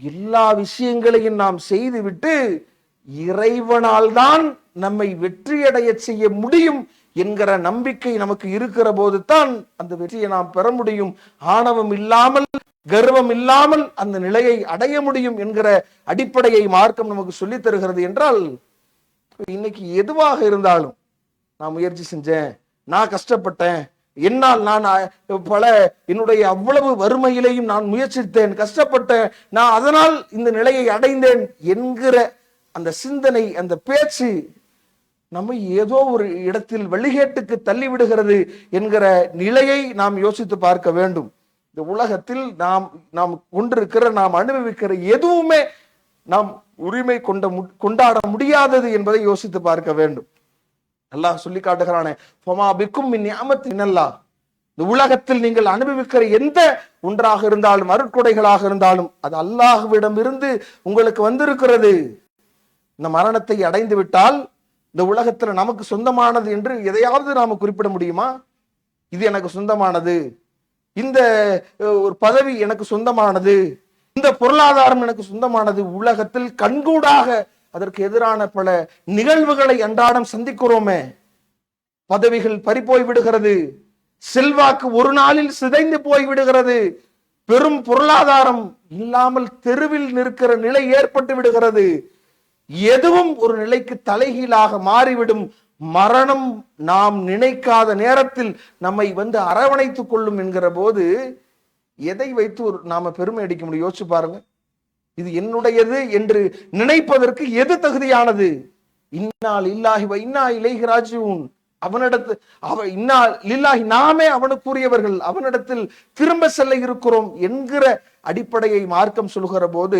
எல்லா விஷயங்களையும் நாம் செய்துவிட்டு இறைவனால் தான் நம்மை வெற்றியடைய செய்ய முடியும் என்கிற நம்பிக்கை நமக்கு இருக்கிற போது தான் அந்த வெற்றியை நாம் பெற முடியும். ஆணவம் இல்லாமல், கர்வம் இல்லாமல் அந்த நிலையை அடைய முடியும் என்கிற அடிப்படையை மார்க்கம் நமக்கு சொல்லித் தருகிறது என்றால், இன்னைக்கு எதுவாக இருந்தாலும் நான் முயற்சி செஞ்சேன், நான் கஷ்டப்பட்டேன், என்னால் நான் என்னுடைய அவ்வளவு வறுமையிலையும் நான் முயற்சித்தேன், கஷ்டப்பட்டேன், நான் அதனால் இந்த நிலையை அடைந்தேன் என்கிற அந்த சிந்தனை, அந்த பேச்சு நம்மை ஏதோ ஒரு இடத்தில் வழிகேட்டுக்கு தள்ளிவிடுகிறது என்கிற நிலையை நாம் யோசித்து பார்க்க வேண்டும். இந்த உலகத்தில் நாம் கொண்டிருக்கிற, நாம் அனுபவிக்கிற எதுவுமே நாம் உரிமை கொண்டாட முடியாதது என்பதை யோசித்து பார்க்க வேண்டும். அல்லாஹ் சொல்லி காட்டுகிறானே, இந்த உலகத்தில் நீங்கள் அனுபவிக்கிற எந்த ஒன்றாக இருந்தாலும், அருட்கொடைகளாக இருந்தாலும், அது அல்லாஹ்விடம் இருந்து உங்களுக்கு வந்திருக்கிறது. இந்த மரணத்தை அடைந்து விட்டால் இந்த உலகத்துல நமக்கு சொந்தமானது என்று எதையாவது நாம குறிப்பிட முடியுமா? இது எனக்கு சொந்தமானது, இந்த ஒரு பதவி எனக்கு சொந்தமானது, இந்த பொருளாதாரம் எனக்கு சொந்தமானது. உலகத்தில் கண்கூடாக அதற்கு எதிரான பல நிகழ்வுகளை அன்றாடம் சந்திக்கிறோமே. பதவிகள் பறிபோய் விடுகிறது, செல்வாக்கு ஒரு நாளில் சிதைந்து போய் விடுகிறது, பெரும் பொருளாதாரம் இல்லாமல் தெருவில் நிற்கிற நிலை ஏற்பட்டு விடுகிறது. எதுவும் ஒரு நிலைக்கு தலைகீழாக மாறிவிடும். மரணம் நாம் நினைக்காத நேரத்தில் நம்மை அரவணைத்துக் கொள்ளும் என்கிற போது எதை வைத்து நாம பெருமை அடிக்க முடியும்? யோசிச்சு பாருங்க. இது என்னுடையது என்று நினைப்பதற்கு எது தகுதியானது? இன்னா லில்லாஹி வ இன்னா இலைஹி ராஜிஊன். அவனிடத்து இன்னா லில்லாஹி, நாமே அவனுக்குரியவர்கள், அவனிடத்தில் திரும்ப செல்ல இருக்கிறோம் என்கிற அடிப்படையை மார்க்கம் சொல்கிற போது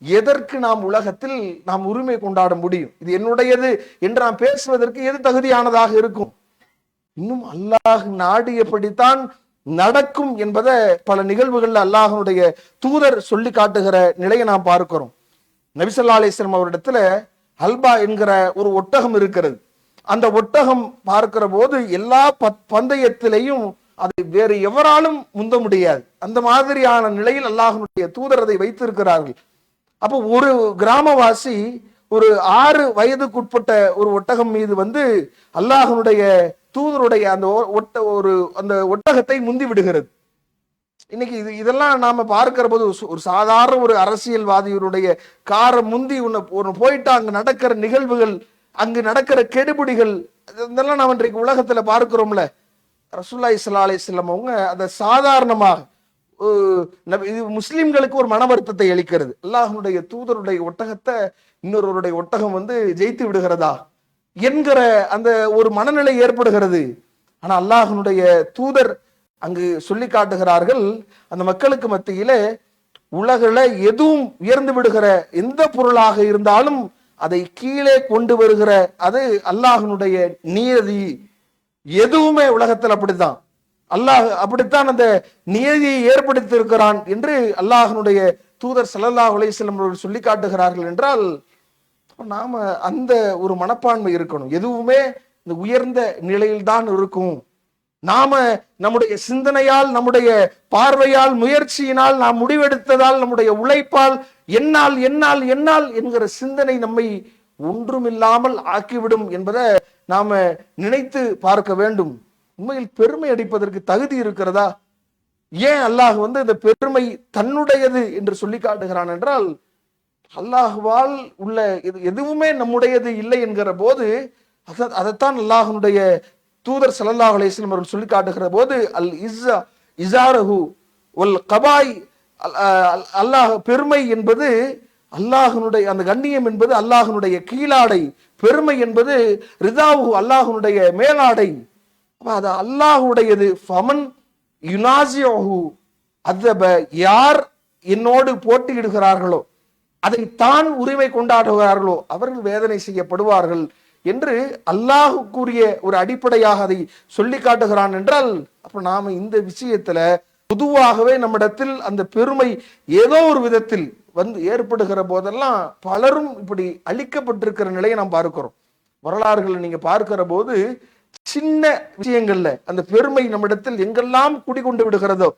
எதற்கு நாம் உலகத்தில் நாம் உரிமை கொண்டாட முடியும்? இது என்னுடையது என்று நாம் பேசுவதற்கு எது தகுதியானதாக இருக்கும்? இன்னும் அல்லாஹ் நாடியபடித்தான் நடக்கும் என்பதை பல நிகழ்வுகள்ல அல்லாஹனுடைய தூதர் சொல்லி காட்டுகிற நிலையை நாம் பார்க்கிறோம். நபி ஸல்லல்லாஹு அலைஹி வஸல்லம் அவரிடத்துல அல்பா என்கிற ஒரு ஒட்டகம் இருக்கிறது. அந்த ஒட்டகம் பார்க்கிற போது எல்லா பந்தயத்திலையும் அதை வேறு எவராலும் முந்த முடியாது. அந்த மாதிரியான நிலையில் அல்லாஹனுடைய தூதர் அதை வைத்திருக்கிறார்கள். அப்போ ஒரு கிராமவாசி ஒரு 6 வயதுக்குட்பட்ட ஒரு ஒட்டகம் மீது வந்து அல்லாஹனுடைய தூதருடைய அந்த ஒட்டகத்தை முந்தி விடுகிறது. இன்னைக்கு இதெல்லாம் நாம பார்க்கிற போது ஒரு சாதாரண ஒரு அரசியல்வாதியுடைய காரை முந்தி ஒன்னு போயிட்டு அங்க நடக்கிற நிகழ்வுகள், அங்கு நடக்கிற கெடுபிடிகள், இதெல்லாம் நாம் இன்றைக்கு உலகத்துல பார்க்கிறோம்ல. ரசூலுல்லாஹி ஸல்லல்லாஹு அலைஹி வஸல்லம் அவங்க அதை சாதாரணமாக இது முஸ்லிம்களுக்கு ஒரு மன வருத்தத்தை அளிக்கிறது. அல்லாஹ்வுடைய தூதருடைய ஒட்டகத்தை இன்னொருவருடைய ஒட்டகம் வந்து ஜெயித்து விடுகிறதா என்கிற அந்த ஒரு மனநிலை ஏற்படுகிறது. ஆனா அல்லாஹ்வுடைய தூதர் அங்கு சொல்லி காட்டுகிறார்கள், அந்த மக்களுக்கு மத்தியில உலகில எதுவும் உயர்ந்து விடுகிற எந்த பொருளாக இருந்தாலும் அதை கீழே கொண்டு வருகிற அது அல்லாஹ்வுடைய நியதி. எதுவுமே உலகத்தில் அப்படித்தான், அல்லாஹ் அப்படித்தான் அந்த நியதியை ஏற்படுத்தி இருக்கிறான் என்று அல்லாஹ்வுடைய தூதர் ஸல்லல்லாஹு அலைஹி வஸல்லம் அவர்கள் சொல்லி காட்டுகிறார்கள். என்றால் நாம அந்த ஒரு மனப்பான்மை இருக்கணும். எதுவுமே இந்த உயர்ந்த நிலையில்தான் இருக்கும். நாம நம்முடைய சிந்தனையால், நம்முடைய பார்வையால், முயற்சியினால், நாம் முடிவெடுத்ததால், நம்முடைய உழைப்பால் என்னால் என்னால் என்னால் என்கிற சிந்தனை நம்மை ஒன்றுமில்லாமல் ஆக்கிவிடும் என்பதை நாம நினைத்து பார்க்க வேண்டும். உண்மையில் பெருமை அடிப்பதற்கு தகுதி இருக்கிறதா? ஏன் அல்லாஹ் வந்து இந்த பெருமை தன்னுடையது என்று சொல்லி காட்டுகிறான் என்றால், அல்லாஹ்வால் உள்ள எதுவுமே நம்முடையது இல்லை என்கிற போது அதைத்தான் அல்லாஹ்வுடைய தூதர் ஸல்லல்லாஹு அலைஹி வஸல்லம் அவர்கள் சொல்லி காட்டுகிற போது அல் இஸாரஹு வல் கபாய், அல்லாஹ் பெருமை என்பது அல்லாஹ்வுடைய அந்த கண்ணியம் என்பது அல்லாஹ்வுடைய கீழாடை, பெருமை என்பது ரிதாவு அல்லாஹ்வுடைய மேலாடை. அது அல்லாஹ்வுடையது. ஃபமன் யுனாசியஹு அதப, யார் என்னோடு போட்டியிடுகிறார்களோ, அதை தான் உரிமை கொண்டாடுகிறார்களோ அவர்கள் வேதனை செய்யப்படுவார்கள் என்று அல்லாஹுக்குரிய ஒரு அடிப்படையாக அதை சொல்லி காட்டுகிறான். என்றால் அப்ப நாம இந்த விஷயத்துல பொதுவாகவே நம்மிடத்தில் அந்த பெருமை ஏதோ ஒரு விதத்தில் வந்து ஏற்படுகிற போதெல்லாம் பலரும் இப்படி அழிக்கப்பட்டிருக்கிற நிலையை நாம் பார்க்கிறோம். வரலாறுகளை நீங்க பார்க்கிற போது சின்ன விஷயங்கள்ல அந்த பெருமை நம்மிடத்தில் எங்கெல்லாம் குடிகொண்டு விடுகிறதோ.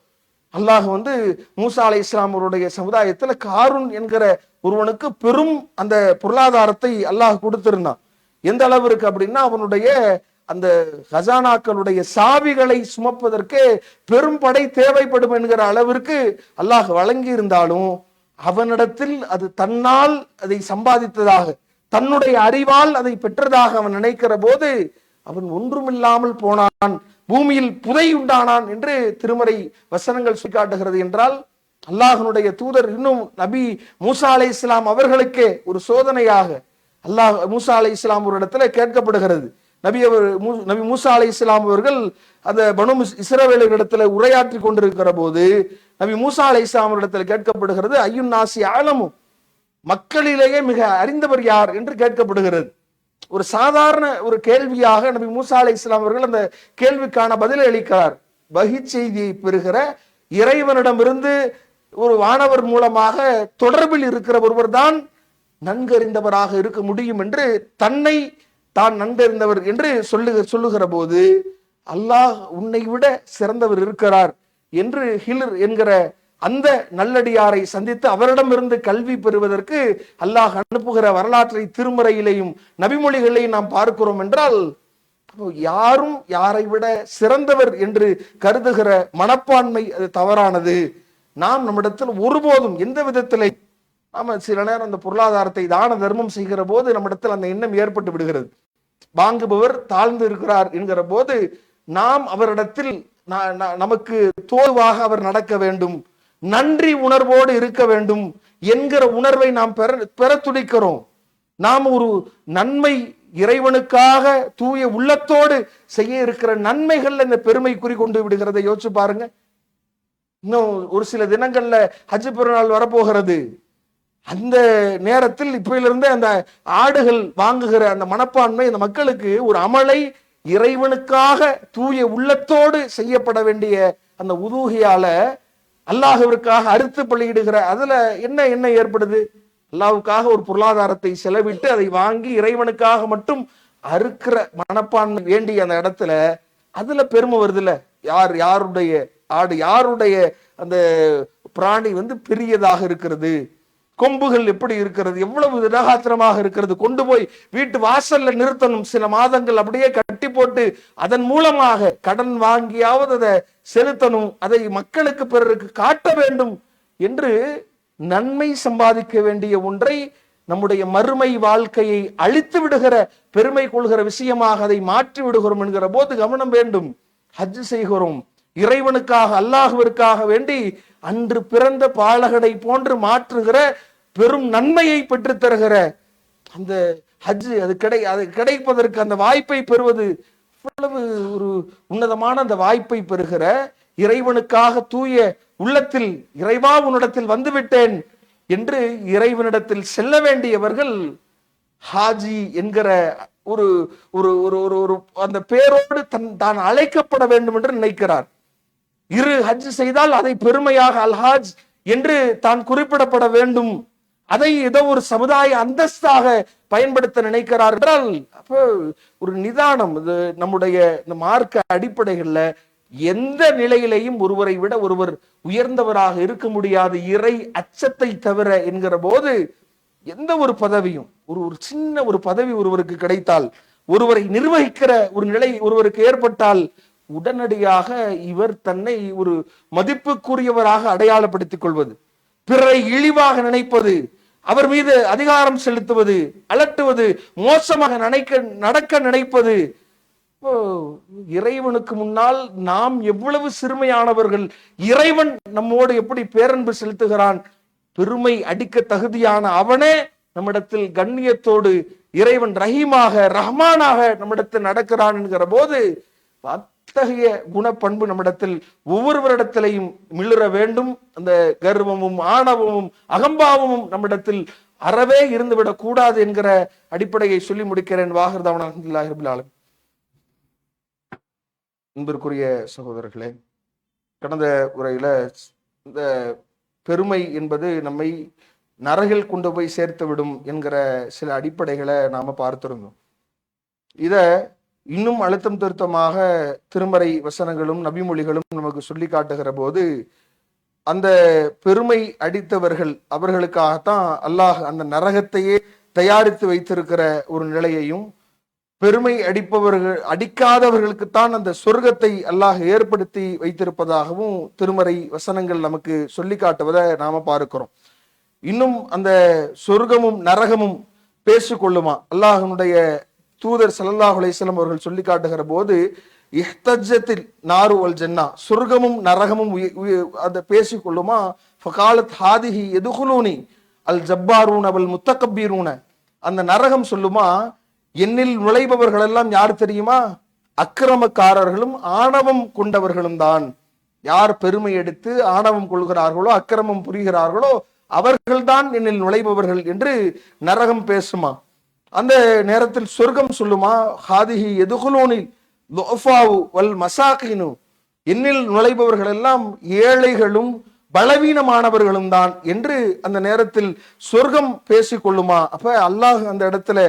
அல்லாஹ் வந்து மூசா அலைஹிஸ்ஸலாம் அவருடைய சமுதாயத்துல காரூன் என்கிற ஒருவனுக்கு பெரும் அந்த பொருளாதாரத்தை அல்லாஹ் கொடுத்திருந்தான். எந்த அளவிற்கு அப்படின்னா, அவனுடைய அந்த ஹசானாக்களுடைய சாவிகளை சுமப்பதற்கு பெரும் படை தேவைப்படும் என்கிற அளவிற்கு அல்லாஹ் வழங்கி இருந்தாலும் அவனிடத்தில் அது தன்னால் அதை சம்பாதித்ததாக, தன்னுடைய அறிவால் அதை பெற்றதாக அவன் நினைக்கிற போது அவன் ஒன்றுமில்லாமல் போனான், பூமியில் புதை உண்டானான் என்று திருமறை வசனங்கள் சுட்டிக்காட்டுகிறது. என்றால் அல்லாஹ்வுடைய தூதர் இன்னும் நபி மூசா அலைஹிஸ்ஸலாம் அவர்களுக்கே ஒரு சோதனையாக அல்லாஹ் மூசா அலைஹிஸ்ஸலாம் ஒரு இடத்துல கேட்கப்படுகிறது. நபி மூசா அலைஹிஸ்ஸலாம் அவர்கள் அந்த பனு இஸ்ரவேலர்களிடத்துல உரையாற்றி கொண்டிருக்கிற போது நபி மூசா அலைஹிஸ்ஸலாம் இடத்துல கேட்கப்படுகிறது, ஐயுன் நாசி அலமு, மக்களிலேயே மிக அறிந்தவர் யார் என்று கேட்கப்படுகிறது. ஒரு சாதாரண ஒரு கேள்வியாக நபி மூசா அலைஹிஸ்ஸலாம் அவர்கள் அந்த கேள்விக்கான பதிலை அளிக்கிறார். வஹி செய்தியை பெறுகிற இறைவனிடமிருந்து ஒரு வானவர் மூலமாக தொடர்பில் இருக்கிற ஒருவர் தான் நன்கறிந்தவராக இருக்க முடியும் என்று தன்னை தான் நன்கறிந்தவர் என்று சொல்லுகிற போது அல்லாஹ் உன்னை விட சிறந்தவர் இருக்கிறார் என்று ஹிலர் என்கிற அந்த நல்லடியாரை சந்தித்து அவரிடமிருந்து கல்வி பெறுவதற்கு அல்லாஹ் அனுப்புகிற வரலாற்றை திருமறையிலையும் நபிமொழிகளையும் நாம் பார்க்கிறோம். என்றால் யாரும் யாரை விட சிறந்தவர் என்று கருதுகிற மனப்பான்மை அது தவறானது. நாம் நம்மிடத்தில் ஒருபோதும் எந்த விதத்திலே நாம சில நேரம் அந்த பொருளாதாரத்தை தான தர்மம் செய்கிற போது நம்மிடத்தில் அந்த எண்ணம் ஏற்பட்டு விடுகிறது. வாங்குபவர் தாழ்ந்து இருக்கிறார் என்கிற போது நாம் அவரிடத்தில் நமக்கு தோல்வாக அவர் நடக்க வேண்டும், நன்றி உணர்வோடு இருக்க வேண்டும் என்கிற உணர்வை நாம் பெற துடிக்கிறோம். நாம் ஒரு நன்மை இறைவனுக்காக தூய உள்ளத்தோடு செய்ய இருக்கிற நன்மைகள் இந்த பெருமை குறிக்கொண்டு விடுகிறதை யோசிச்சு பாருங்க. இன்னும் ஒரு சில தினங்கள்ல ஹஜ் பெருநாள் வரப்போகிறது. அந்த நேரத்தில் இப்பயிலிருந்து அந்த ஆடுகள் வாங்குகிற அந்த மனப்பான்மை இந்த மக்களுக்கு ஒரு அமலை இறைவனுக்காக தூய உள்ளத்தோடு செய்யப்பட வேண்டிய அந்த உதூகியால அல்லாஹ்விற்காக அறுத்து பலியிடுகிற அதுல என்ன ஏற்படுது? அல்லாஹ்வுக்காக ஒரு பொருளாதாரத்தை செலவிட்டு அதை வாங்கி இறைவனுக்காக மட்டும் அறுக்கிற மனப்பான்மை வேண்டிய அந்த இடத்துல அதுல பெருமை வருதுல்ல. யாருடைய ஆடு, யாருடைய அந்த பிராணி பெரியதாக இருக்கிறது, கொம்புகள் எப்படி இருக்கிறது, எவ்வளவு திடகாத்திரமாக இருக்கிறது, கொண்டு போய் வீட்டு வாசல்ல நிறுத்தணும், சில மாதங்கள் அப்படியே கட்டி போட்டு அதன் மூலமாக கடன் வாங்கியாவது அதை செலுத்தணும், அதை மக்களுக்கு பிறருக்கு காட்ட வேண்டும் என்று நன்மை சம்பாதிக்க வேண்டிய ஒன்றை நம்முடைய மறுமை வாழ்க்கையை அழித்து விடுகிற பெருமை கொள்கிற விஷயமாக அதை மாற்றி விடுகிறோம் என்கிற போது கவனம் வேண்டும். ஹஜ் செய்கிறோம் இறைவனுக்காக, அல்லாஹ்விற்காக வேண்டி அன்று பிறந்த பாலகனை போன்று மாற்றுகிற பெரும் நன்மையை பெற்று தருகிற அந்த ஹஜ் அது கிடைப்பதற்கு அந்த வாய்ப்பை பெறுவது இவ்வளவு ஒரு உன்னதமான அந்த வாய்ப்பை பெறுகிற இறைவனுக்காக தூய உள்ளத்தில் இறைவா உன்னிடத்தில் வந்துவிட்டேன் என்று இறைவனிடத்தில் செல்ல வேண்டியவர்கள் ஹாஜி என்கிற ஒரு ஒரு ஒரு ஒரு அந்த பேரோடு தான் அழைக்கப்பட வேண்டும் என்று நினைக்கிறார். இரு ஹஜ் செய்தால் அதை பெருமையாக அல்ஹாஜ் என்று தான் குறிப்பிடப்பட வேண்டும், அதை ஏதோ ஒரு சமுதாய அந்தஸ்தாக பயன்படுத்த நினைக்கிறார் என்றால் அப்போ ஒரு நிதானம். இது நம்முடைய இந்த மார்க்க அடிப்படைகள்ல எந்த நிலையிலையும் ஒருவரை விட ஒருவர் உயர்ந்தவராக இருக்க முடியாது இறை அச்சத்தை தவிர என்கிற போது எந்த ஒரு பதவியும் ஒரு சின்ன ஒரு பதவி ஒருவருக்கு கிடைத்தால், ஒருவரை நிர்வகிக்கிற ஒரு நிலை ஒருவருக்கு ஏற்பட்டால் உடனடியாக இவர் தன்னை ஒரு மதிப்புக்குரியவராக அடையாளப்படுத்திக் கொள்வது, பிறரை இழிவாக நினைப்பது, அவர் மீது அதிகாரம் செலுத்துவது, அலட்டுவது, மோசமாக நடக்க நினைப்பது. இறைவனுக்கு முன்னால் நாம் எவ்வளவு சிறுமையானவர்கள், இறைவன் நம்மோடு எப்படி பேரன்பு செலுத்துகிறான், பெருமை அடிக்க தகுதியான அவனே நம்மிடத்தில் கண்ணியத்தோடு இறைவன் ரஹீமாக ரஹ்மானாக நம்மிடத்தில் நடக்கிறான் என்கிற போது அத்தகைய குணப்பண்பு நம்மிடத்தில் ஒவ்வொருவரிடத்திலையும் மிளிர வேண்டும். அந்த கர்வமும் ஆணவமும் அகம்பாவமும் நம்மிடத்தில் அறவே இருந்துவிடக் கூடாது என்கிற அடிப்படையை சொல்லி முடிக்கிறேன். வாஹிர்தாவன் அல்ஹம்துலில்லாஹி ரப்பில் ஆலமீன். அன்பிற்குரிய சகோதரர்களே, கடந்த உரையில இந்த பெருமை என்பது நம்மை நரகில் கொண்டு போய் சேர்த்து விடும் என்கிற சில அடிப்படைகளை நாம பார்த்திருந்தோம். இத இன்னும் அழுத்தம் திருத்தமாக திருமறை வசனங்களும் நபிமொழிகளும் நமக்கு சொல்லி காட்டுகிற போது அந்த பெருமை அடித்தவர்கள் அவர்களுக்காகத்தான் அல்லாஹ் அந்த நரகத்தையே தயாரித்து வைத்திருக்கிற ஒரு நிலையையும், பெருமை அடிக்காதவர்களுக்குத்தான் அந்த சொர்க்கத்தை அல்லாஹ் ஏற்படுத்தி வைத்திருப்பதாகவும் திருமறை வசனங்கள் நமக்கு சொல்லி காட்டுவதை நாம பார்க்கிறோம். இன்னும் அந்த சொர்க்கமும் நரகமும் பேசிக்கொள்ளுமா? அல்லாஹ்வுடைய தூதர் ஸல்லல்லாஹு அலைஹி வஸல்லம் அவர்கள் சொல்லி காட்டுகிற போது இஹ்தஜத்தில் நாரு வல் ஜன்னா, சொர்க்கமும் நரகமும் அந்த பேசிக்கொள்ளுமா? ஃபகாலத் ஹாதிஹி யதுகுலூனி அல் ஜப்பாரூன வல் முத்தகப்பீரூன, அந்த நரகம் சொல்லுமா, என்னில் நுழைபவர்கள் எல்லாம் யார் தெரியுமா? அக்கிரமக்காரர்களும் ஆணவம் கொண்டவர்களும் தான். யார் பெருமை எடுத்து ஆணவம் கொள்கிறார்களோ, அக்கிரமம் புரிகிறார்களோ அவர்கள்தான் என்னில் நுழைபவர்கள் என்று நரகம் பேசுமா. அந்த நேரத்தில் சொர்க்கம் சொல்லுமா, ஹாதிஹி யதுகுலூனி துஃபாவு வல் மசாகினு, என்னில் நுழைபவர்கள் எல்லாம் ஏழைகளும் பலவீனமானவர்களும் தான் என்று அந்த நேரத்தில் சொர்க்கம் பேசிக்கொள்ளுமா. அப்ப அல்லாஹ் அந்த இடத்துல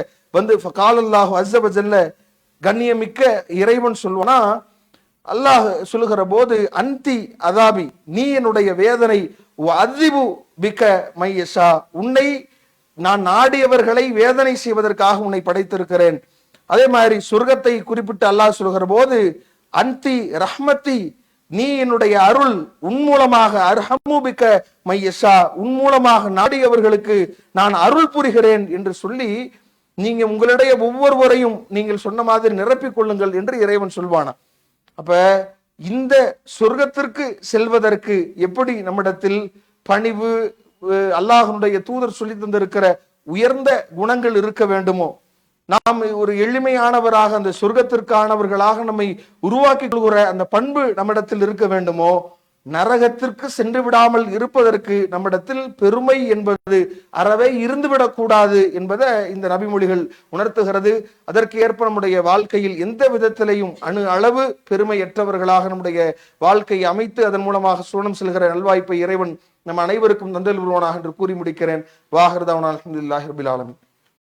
ஃபகாலல்லாஹு அஸ்ஸ வஜல்ல, கண்ணியமிக்க இறைவன் சொல்வானா, அல்லாஹ் சொல்லுகிற போது அந்தி அதாபி, நீ என்னுடைய வேதனை, அதிபு பிக மையஷா, உன்னை நான் நாடியவர்களை வேதனை செய்வதற்காக உன்னை படைத்திருக்கிறேன். அதே மாதிரி சொர்க்கத்தை குறிப்பிட்டு அல்லாஹ் சொல்லுகிற போது அந்தி ரஹ்மத்தி, நீ என்னுடைய அருள், உன் மூலமாக அர்ஹமு பிக மையஷா, உன் மூலமாக நாடியவர்களுக்கு நான் அருள் புரிகிறேன் என்று சொல்லி நீங்க உங்களுடைய ஒவ்வொருவரையும் நீங்கள் சொன்ன மாதிரி நிரப்பிக் கொள்ளுங்கள் என்று இறைவன் சொல்வானா. அப்ப இந்த சொர்க்கத்திற்கு செல்வதற்கு எப்படி நம்மிடத்தில் பணிவு, அல்லாஹ்வுடைய தூதர் சொல்லி தந்திருக்கிற உயர்ந்த குணங்கள் இருக்க வேண்டுமோ, நாம் ஒரு எளிமையானவராக அந்த சொர்க்கத்திற்கானவர்களாக நம்மை உருவாக்கி கொள்கிற அந்த பண்பு நம்மிடத்தில் இருக்க வேண்டுமோ, நரகத்திற்கு சென்று விடாமல் இருப்பதற்கு நம்மிடத்தில் பெருமை என்பது அறவே இருந்துவிடக் கூடாது என்பதை இந்த நபிமொழிகள் உணர்த்துகிறது. அதற்கு ஏற்ப நம்முடைய வாழ்க்கையில் எந்த விதத்திலையும் அணு அளவு பெருமையற்றவர்களாக நம்முடைய வாழ்க்கையை அமைத்து அதன் மூலமாக சூனம் செல்கிற நல்வாய்ப்பை இறைவன் நம் அனைவருக்கும் தந்தல் உருவானாக என்று கூறி முடிக்கிறேன். வாஹிர் தஅவானா அல்ஹம்துலில்லாஹி ரப்பில் ஆலமீன்.